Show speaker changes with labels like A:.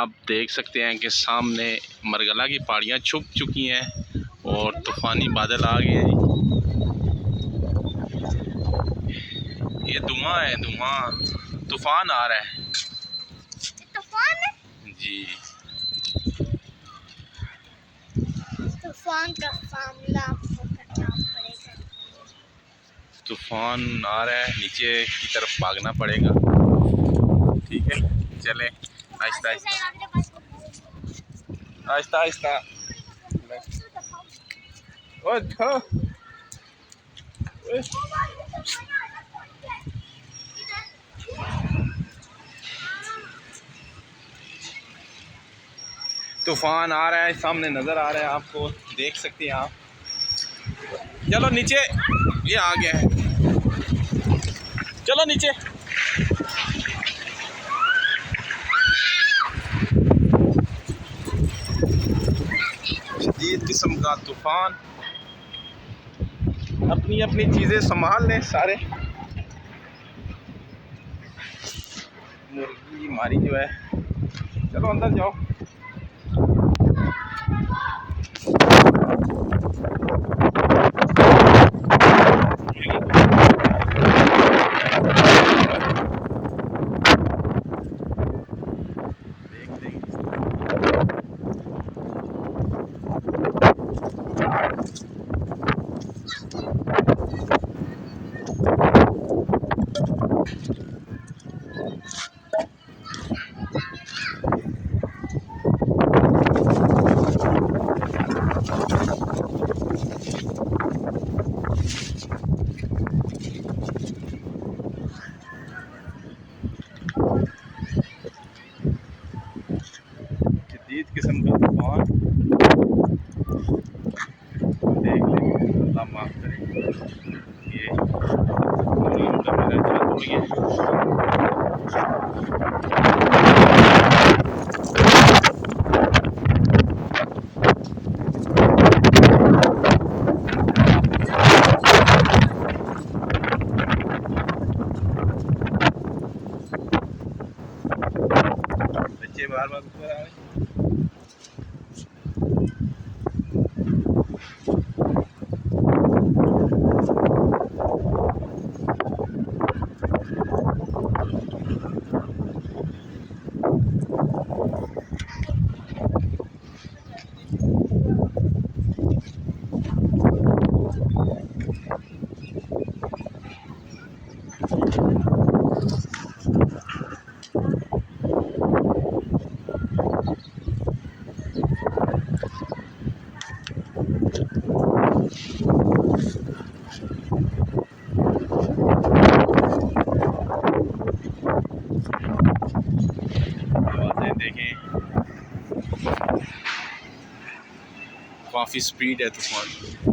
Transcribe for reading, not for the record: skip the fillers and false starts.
A: आप देख सकते हैं कि सामने मरगला की पहाड़ियाँ छुप चुकी हैं और तूफ़ानी बादल आ गए हैं। ये धुआं है, धुआं, तूफान आ रहा है।
B: तूफान
A: जी,
B: तूफान का सामना आपको करना पड़ेगा।
A: तूफान आ रहा है, नीचे की तरफ भागना पड़ेगा। ठीक है, चले आहिस्ता आहिस्ता आहिस्ता आहिस्ता। तूफान आ रहा है, सामने नज़र आ रहा है, आपको देख सकते हैं आप। चलो नीचे, ये आ गया है, चलो नीचे। शदीद किस्म का तूफान, अपनी अपनी चीज़ें संभाल लें सारे। मुर्गी हमारी जो है, चलो अंदर जाओ। शदीद किस्म का तूफान, देख लें, अल्लाह माफ़ करे। ये उनका मेरा छत हो गया। बच्चे बार बार ऊपर आ रहे हैं। देखें, काफ़ी स्पीड है तूफान।